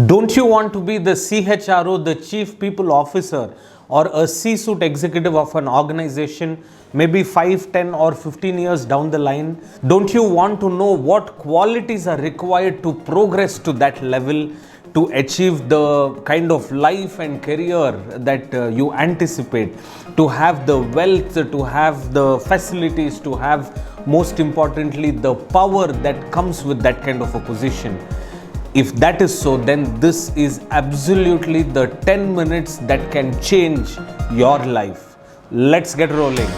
Don't you want to be the CHRO, the Chief People Officer, or a C-suite executive of an organization, maybe 5, 10, or 15 years down the line? Don't you want to know what qualities are required to progress to that level, to achieve the kind of life and career that you anticipate, to have the wealth, to have the facilities, to have, most importantly, the power that comes with that kind of a position? If that is so, then this is absolutely the 10 minutes that can change your life. Let's get rolling.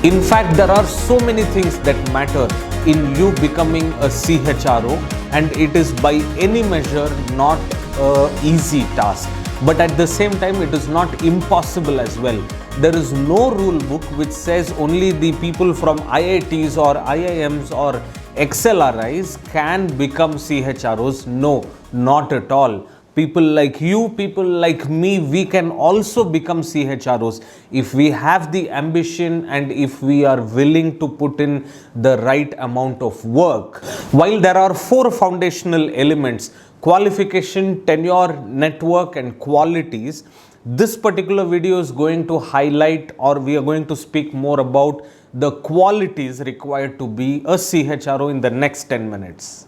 In fact, there are so many things that matter in you becoming a CHRO, and it is by any measure not an easy task. But at the same time, it is not impossible as well. There is no rule book which says only the people from IITs or IIMs or XLRIs can become CHROs. No, not at all. People like you, people like me, we can also become CHROs if we have the ambition and if we are willing to put in the right amount of work. While there are 4 foundational elements: qualification, tenure, network, and qualities, this particular video is going to highlight, or we are going to speak more about the qualities required to be a CHRO in the next 10 minutes.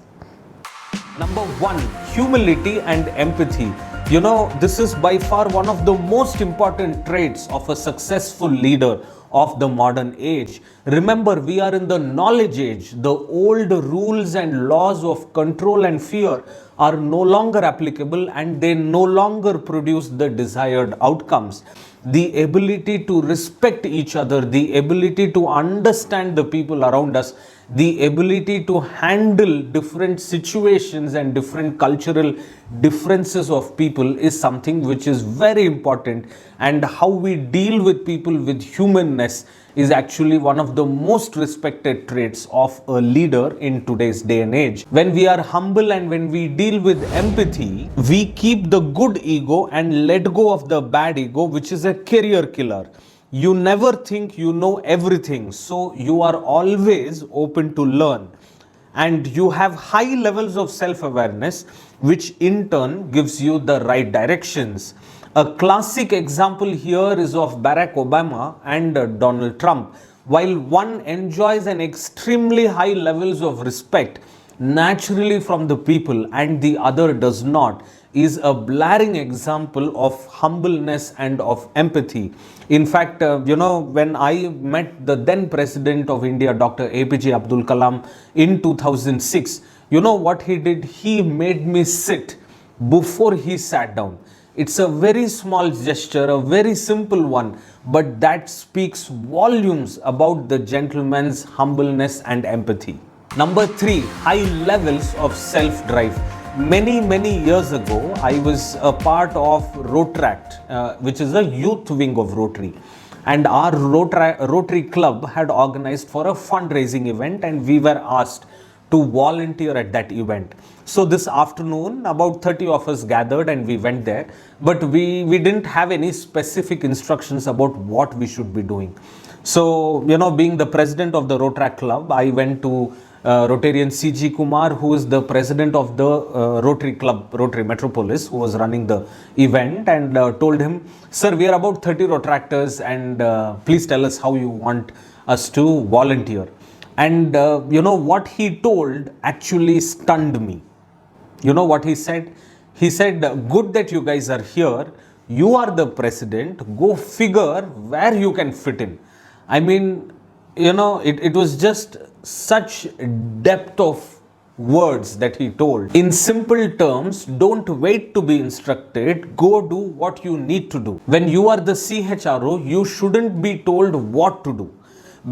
Number 1, humility and empathy. You know, this is by far one of the most important traits of a successful leader of the modern age. Remember, we are in the knowledge age. The old rules and laws of control and fear are no longer applicable, and they no longer produce the desired outcomes. The ability to respect each other, the ability to understand the people around us, the ability to handle different situations and different cultural differences of people is something which is very important. And how we deal with people with humanness is actually one of the most respected traits of a leader in today's day and age. When we are humble and when we deal with empathy, we keep the good ego and let go of the bad ego, which is a career killer. You never think you know everything, so you are always open to learn. And you have high levels of self-awareness, which in turn gives you the right directions. A classic example here is of Barack Obama and Donald Trump. While one enjoys an extremely high levels of respect naturally from the people and the other does not, is a blaring example of humbleness and of empathy. In fact, when I met the then President of India, Dr. APJ Abdul Kalam, in 2006, you know what he did? He made me sit before he sat down. It's a very small gesture, a very simple one, but that speaks volumes about the gentleman's humbleness and empathy. Number 3, high levels of self-drive. Many years ago, I was a part of Rotaract, which is a youth wing of Rotary. And our Rotary Club had organized for a fundraising event, and we were asked to volunteer at that event. So this afternoon, about 30 of us gathered and we went there, but we didn't have any specific instructions about what we should be doing. So, being the president of the Rotaract Club, I went to Rotarian C.G. Kumar, who is the president of the Rotary Club, Rotary Metropolis, who was running the event, and told him, "Sir, we are about 30 Rotaractors, and please tell us how you want us to volunteer." And what he told actually stunned me. You know what he said? He said, "Good that you guys are here. You are the president. Go figure where you can fit in." I mean, it was just such depth of words that he told. In simple terms, don't wait to be instructed. Go do what you need to do. When you are the CHRO, you shouldn't be told what to do.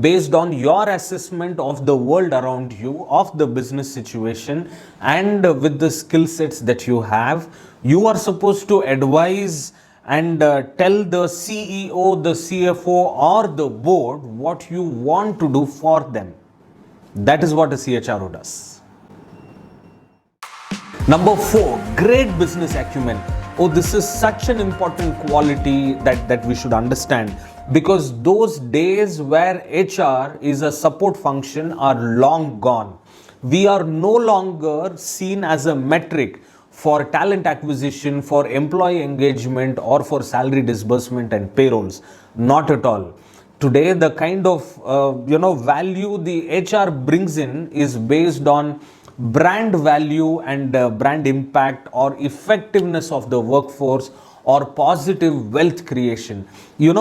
Based on your assessment of the world around you, of the business situation, and with the skill sets that you have, you are supposed to advise and tell the CEO, the CFO, or the board what you want to do for them. That is what a CHRO does. Number 4, great business acumen. Oh, this is such an important quality that we should understand. because those days where HR is a support function are long gone. We are no longer seen as a metric for talent acquisition, for employee engagement, or for salary disbursement and payrolls. Not at all. Today, the kind of value the HR brings in is based on brand value and brand impact or effectiveness of the workforce or positive wealth creation.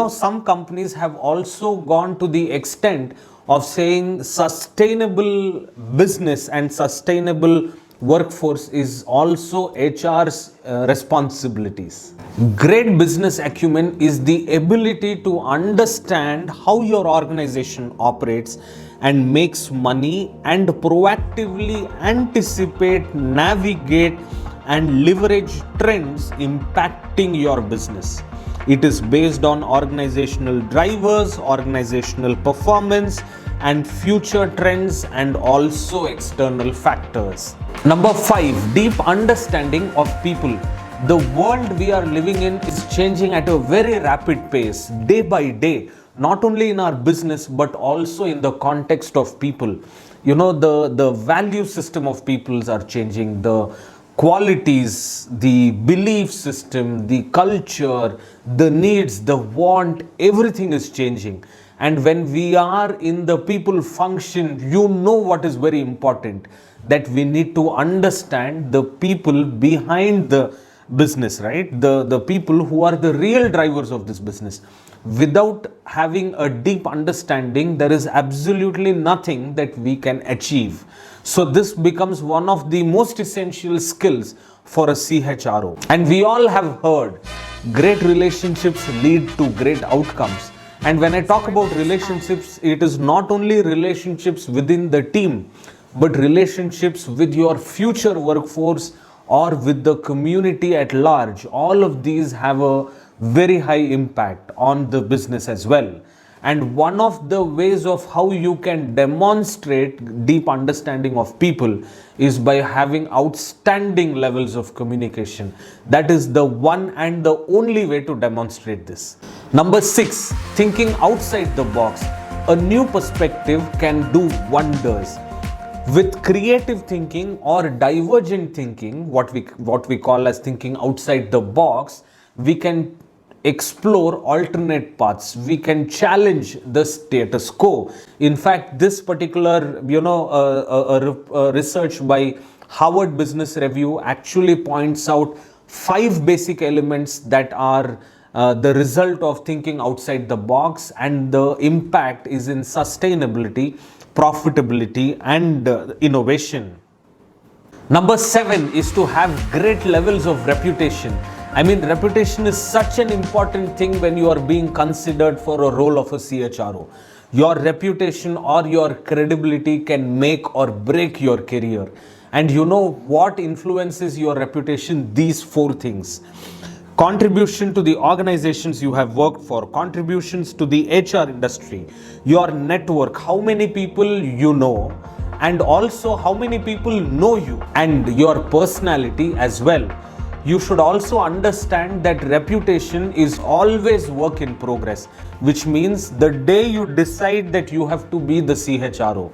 Some companies have also gone to the extent of saying sustainable business and sustainable workforce is also HR's responsibilities. Great business acumen is the ability to understand how your organization operates and makes money and proactively anticipate, navigate, and leverage trends impacting your business. It is based on organizational drivers, organizational performance, and future trends, and also external factors. Number 5, deep understanding of people. The world we are living in is changing at a very rapid pace, day by day, not only in our business but also in the context of people. The value system of peoples are changing, the qualities, the belief system, the culture, the needs, the want, everything is changing. And when we are in the people function, what is very important, that we need to understand the people behind the business, right? The people who are the real drivers of this business. Without having a deep understanding, there is absolutely nothing that we can achieve. So this becomes one of the most essential skills for a CHRO. And we all have heard, great relationships lead to great outcomes. And when I talk about relationships, it is not only relationships within the team, but relationships with your future workforce or with the community at large. All of these have a very high impact on the business as well. And one of the ways of how you can demonstrate deep understanding of people is by having outstanding levels of communication. That is the one and the only way to demonstrate this. Number 6, thinking outside the box. A new perspective can do wonders. With creative thinking or divergent thinking, what we call as thinking outside the box, we can explore alternate paths. We can challenge the status quo. In fact, this particular research by Harvard Business Review actually points out 5 basic elements that are the result of thinking outside the box, and the impact is in sustainability, profitability, and innovation. Number 7 is to have great levels of reputation. Reputation is such an important thing when you are being considered for a role of a CHRO. Your reputation or your credibility can make or break your career. And what influences your reputation? These 4 things. Contribution to the organizations you have worked for, contributions to the HR industry, your network, how many people you know, and also how many people know you, and your personality as well. You should also understand that reputation is always work in progress, which means the day you decide that you have to be the CHRO,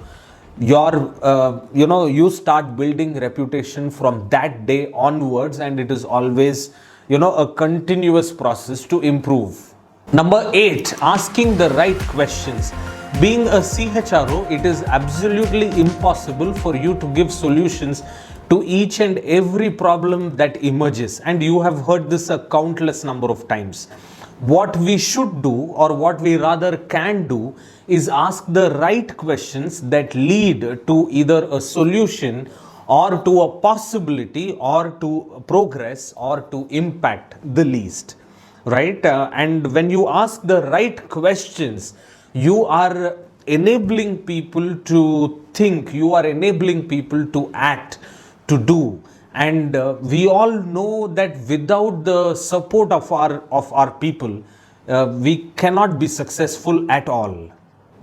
you start building reputation from that day onwards, and it is always a continuous process to improve. Number 8, asking the right questions. Being a CHRO, it is absolutely impossible for you to give solutions to each and every problem that emerges, and you have heard this a countless number of times. What we should do, or what we rather can do, is ask the right questions that lead to either a solution or to a possibility or to progress or to impact the least, right? And when you ask the right questions, you are enabling people to think, you are enabling people to act, to do. And we all know that without the support of our people, we cannot be successful at all.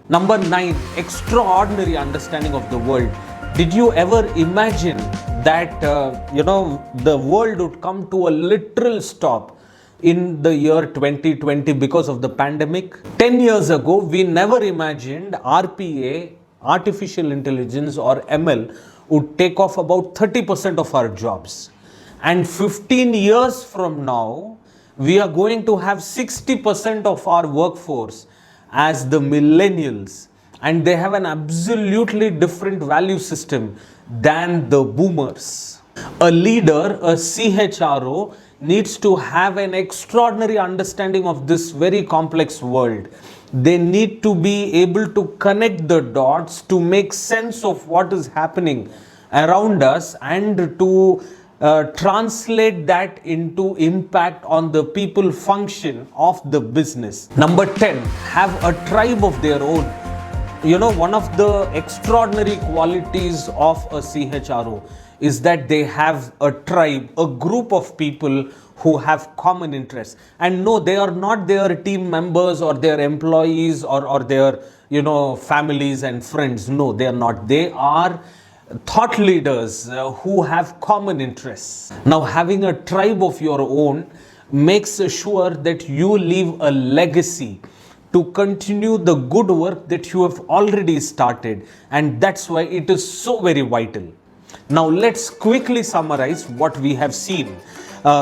Number 9, extraordinary understanding of the world. Did you ever imagine that the world would come to a literal stop in the year 2020 because of the pandemic. 10 years ago, we never imagined RPA, artificial intelligence or ML, would take off about 30% of our jobs. And 15 years from now, we are going to have 60% of our workforce as the millennials, and they have an absolutely different value system than the boomers. A leader, a CHRO, needs to have an extraordinary understanding of this very complex world. They need to be able to connect the dots to make sense of what is happening around us and to translate that into impact on the people function of the business. Number 10, have a tribe of their own. You know, one of the extraordinary qualities of a CHRO is that they have a tribe, a group of people who have common interests. And no, they are not their team members or their employees or their, families and friends. No, they are not. They are thought leaders who have common interests. Now, having a tribe of your own makes sure that you leave a legacy to continue the good work that you have already started, and that's why it is so very vital. Now, let's quickly summarize what we have seen.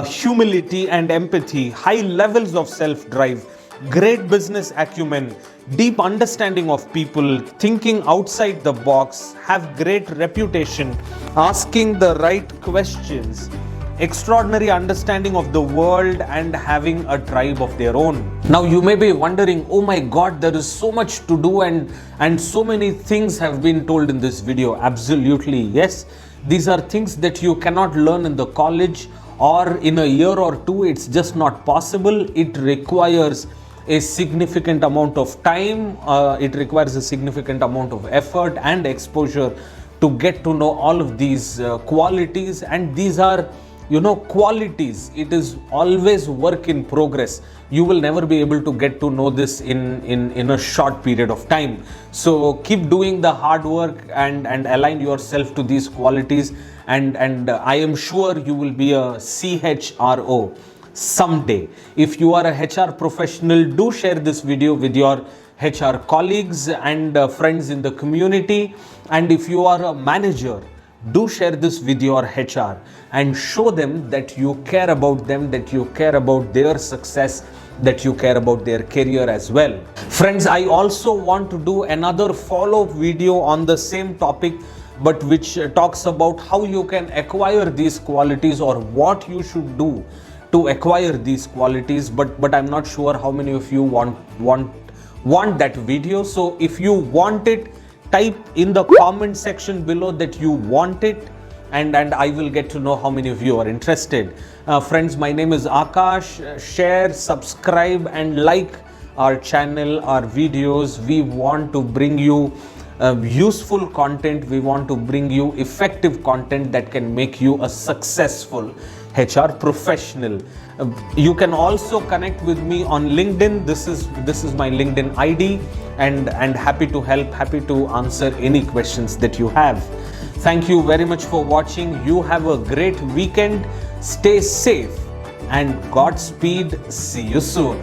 Humility and empathy, high levels of self-drive, great business acumen, deep understanding of people, thinking outside the box, have great reputation, asking the right questions, extraordinary understanding of the world, and having a tribe of their own. Now you may be wondering, oh my God, there is so much to do and so many things have been told in this video. Absolutely, yes. These are things that you cannot learn in the college or in a year or two. It's just not possible. It requires a significant amount of time. It requires a significant amount of effort and exposure to get to know all of these qualities. And these are, qualities. It is always work in progress. You will never be able to get to know this in a short period of time. So keep doing the hard work and align yourself to these qualities. And I am sure you will be a CHRO someday. If you are a HR professional, do share this video with your HR colleagues and friends in the community. And if you are a manager, do share this with your HR and show them that you care about them, that you care about their success, that you care about their career as well. Friends, I also want to do another follow-up video on the same topic, but which talks about how you can acquire these qualities or what you should do to acquire these qualities. But I'm not sure how many of you want that video. So if you want it, type in the comment section below that you want it, and I will get to know how many of you are interested. Friends, my name is Akash. Share, subscribe and like our channel, our videos. We want to bring you useful content. We want to bring you effective content that can make you a successful HR professional. You can also connect with me on LinkedIn. This is my LinkedIn ID, and happy to help, happy to answer any questions that you have. Thank you very much for watching. You have a great weekend. Stay safe and Godspeed. See you soon.